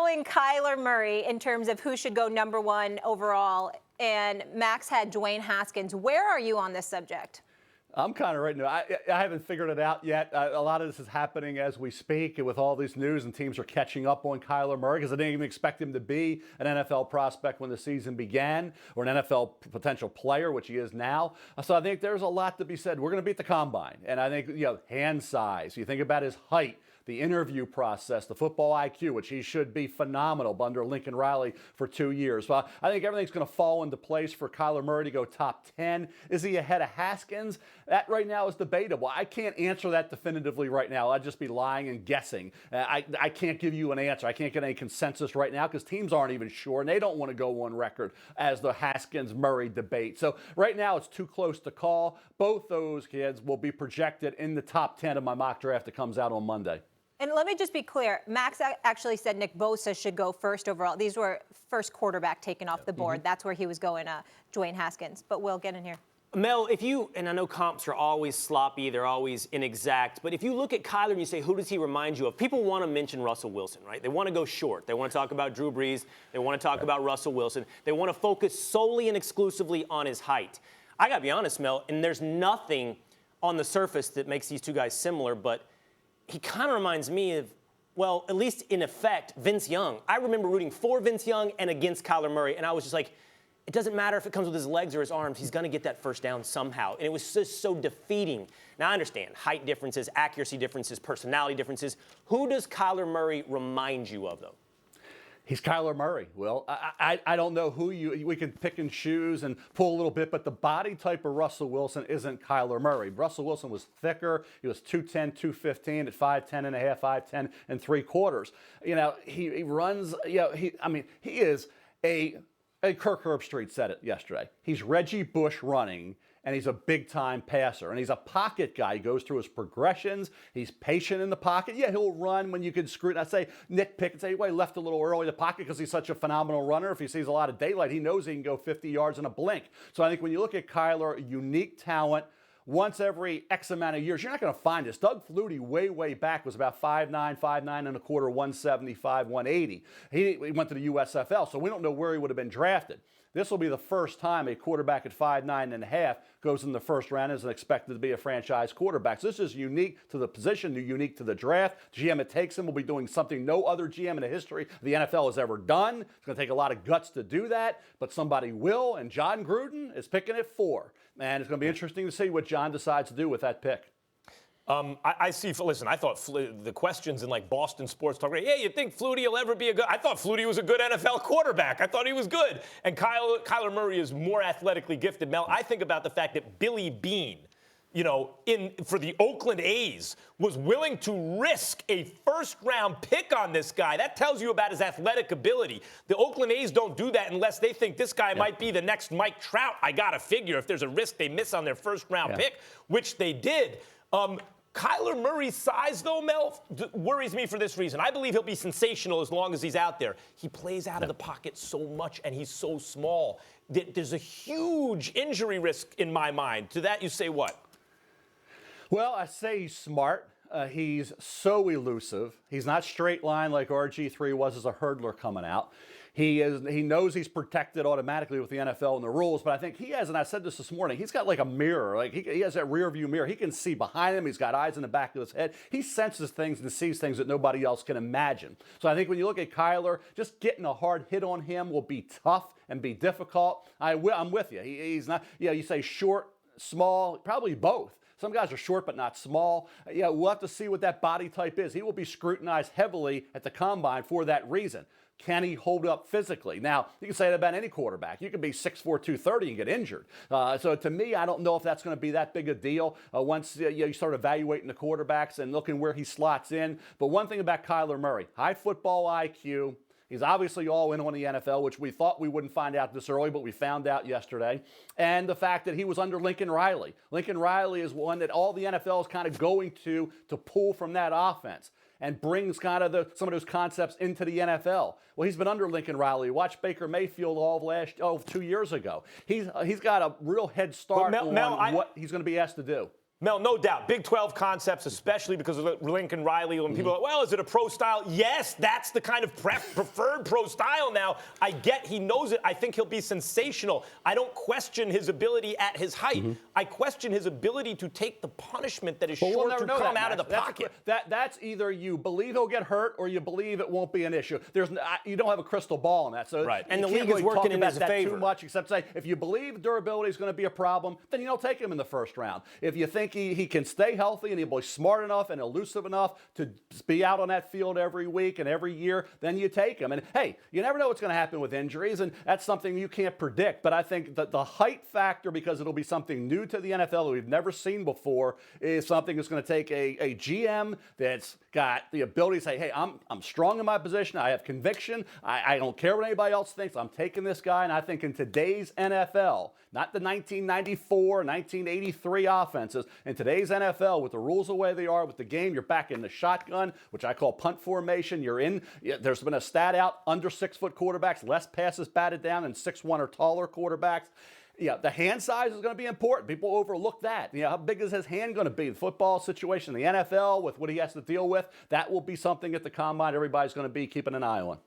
going Kyler Murray in terms of who should go number one overall, and Max had Dwayne Haskins. Where are you on this subject? I'm kind of right now. I haven't figured it out yet. A lot of this is happening as we speak with all this news, and teams are catching up on Kyler Murray because I didn't even expect him to be an NFL prospect when the season began, or an NFL potential player, which he is now. So I think there's a lot to be said. We're going to beat the combine, and I think, hand size. You think about his height, the interview process, the football IQ, which he should be phenomenal under Lincoln Riley for 2 years. So I think everything's going to fall into place for Kyler Murray to go top 10. Is he ahead of Haskins? That right now is debatable. I can't answer that definitively right now. I'd just be lying and guessing. I can't give you an answer. I can't get any consensus right now because teams aren't even sure, and they don't want to go on record as the Haskins-Murray debate. So right now it's too close to call. Both those kids will be projected in the top 10 of my mock draft that comes out on Monday. And let me just be clear. Max actually said Nick Bosa should go first overall. These were first quarterback taken off the board. That's where he was going, Dwayne Haskins. But Will, get in here. Mel, and I know comps are always sloppy, they're always inexact, but if you look at Kyler and you say, who does he remind you of? People want to mention Russell Wilson, right? They want to go short. They want to talk about Drew Brees. They want to talk about Russell Wilson. They want to focus solely and exclusively on his height. I got to be honest, Mel, and there's nothing on the surface that makes these two guys similar, but he kind of reminds me of, well, at least in effect, Vince Young. I remember rooting for Vince Young and against Kyler Murray, and I was just like, it doesn't matter if it comes with his legs or his arms. He's going to get that first down somehow. And it was just so defeating. Now, I understand height differences, accuracy differences, personality differences. Who does Kyler Murray remind you of, though? He's Kyler Murray. Well, I don't know who we can pick and choose and pull a little bit, but the body type of Russell Wilson isn't Kyler Murray. Russell Wilson was thicker. He was 210, 215 at 5'10 and a half, 5'10 and 3/4. He runs, he is Kirk Herbstreit said it yesterday. He's Reggie Bush running, and he's a big-time passer. And he's a pocket guy. He goes through his progressions. He's patient in the pocket. Yeah, he'll run when you can scrutinize. I say, nitpick and say, well, he left a little early in the pocket because he's such a phenomenal runner. If he sees a lot of daylight, he knows he can go 50 yards in a blink. So I think when you look at Kyler, unique talent, once every X amount of years, you're not going to find this. Doug Flutie, way back, was about 5'9", 5'9 1/4, 175, 180. He went to the USFL, so we don't know where he would have been drafted. This will be the first time a quarterback at 5'9 and a half goes in the first round and is expected to be a franchise quarterback. So this is unique to the position, unique to the draft. GM that takes him will be doing something no other GM in the history of the NFL has ever done. It's going to take a lot of guts to do that, but somebody will, and John Gruden is picking at 4. And it's going to be interesting to see what John decides to do with that pick. I thought the questions in like Boston Sports Talk, yeah, you think Flutie will ever be I thought Flutie was a good NFL quarterback. I thought he was good. And Kyler Murray is more athletically gifted. Mel, I think about the fact that Billy Beane, for the Oakland A's, was willing to risk a first-round pick on this guy. That tells you about his athletic ability. The Oakland A's don't do that unless they think this guy might be the next Mike Trout. I got to figure if there's a risk they miss on their first-round pick, which they did. Kyler Murray's size, though, Mel, worries me for this reason. I believe he'll be sensational as long as he's out there. He plays out of the pocket so much, and he's so small. There's a huge injury risk in my mind. To that, you say what? Well, I say he's smart. He's so elusive. He's not straight line like RG3 was as a hurdler coming out. He knows he's protected automatically with the NFL and the rules, but I think he has, and I said this morning, he's got like a mirror. Like he has that rear view mirror. He can see behind him. He's got eyes in the back of his head. He senses things and sees things that nobody else can imagine. So I think when you look at Kyler, just getting a hard hit on him will be tough and be difficult. I'm with you. He's not, you say short, small, probably both. Some guys are short but not small. We'll have to see what that body type is. He will be scrutinized heavily at the combine for that reason. Can he hold up physically? Now, you can say that about any quarterback. You can be 6'4", 230 and get injured. So to me, I don't know if that's going to be that big a deal once you start evaluating the quarterbacks and looking where he slots in. But one thing about Kyler Murray, high football IQ. He's obviously all in on the NFL, which we thought we wouldn't find out this early, but we found out yesterday. And the fact that he was under Lincoln Riley. Lincoln Riley is one that all the NFL is kind of going to pull from that offense and brings kind of some of those concepts into the NFL. Well, he's been under Lincoln Riley. Watch Baker Mayfield 2 years ago. He's got a real head start on what he's going to be asked to do. Mel, no doubt. Big 12 concepts, especially because of Lincoln Riley. When people are like, well, is it a pro style? Yes, that's the kind of preferred pro style now. I get he knows it. I think he'll be sensational. I don't question his ability at his height. I question his ability to take the punishment that is sure to come out of the pocket. That's either you believe he'll get hurt or you believe it won't be an issue. You don't have a crystal ball on that. So right. And the league league is working in his favor. Too much, except say if you believe durability is going to be a problem, then you don't take him in the first round. If you think he can stay healthy and he'll be smart enough and elusive enough to be out on that field every week and every year, then you take him. And hey, you never know what's going to happen with injuries, and that's something you can't predict. But I think that the height factor, because it'll be something new to the NFL that we've never seen before, is something that's going to take a GM that's got the ability to say, hey, I'm strong in my position. I have conviction. I don't care what anybody else thinks. I'm taking this guy. And I think in today's NFL, not the 1994, 1983 offenses, in today's NFL, with the rules the way they are, with the game, you're back in the shotgun, which I call punt formation. There's been a stat out, under 6-foot quarterbacks, less passes batted down than 6'1" or taller quarterbacks. Yeah, the hand size is going to be important. People overlook that. How big is his hand going to be? The football situation, the NFL, with what he has to deal with, that will be something at the combine everybody's going to be keeping an eye on.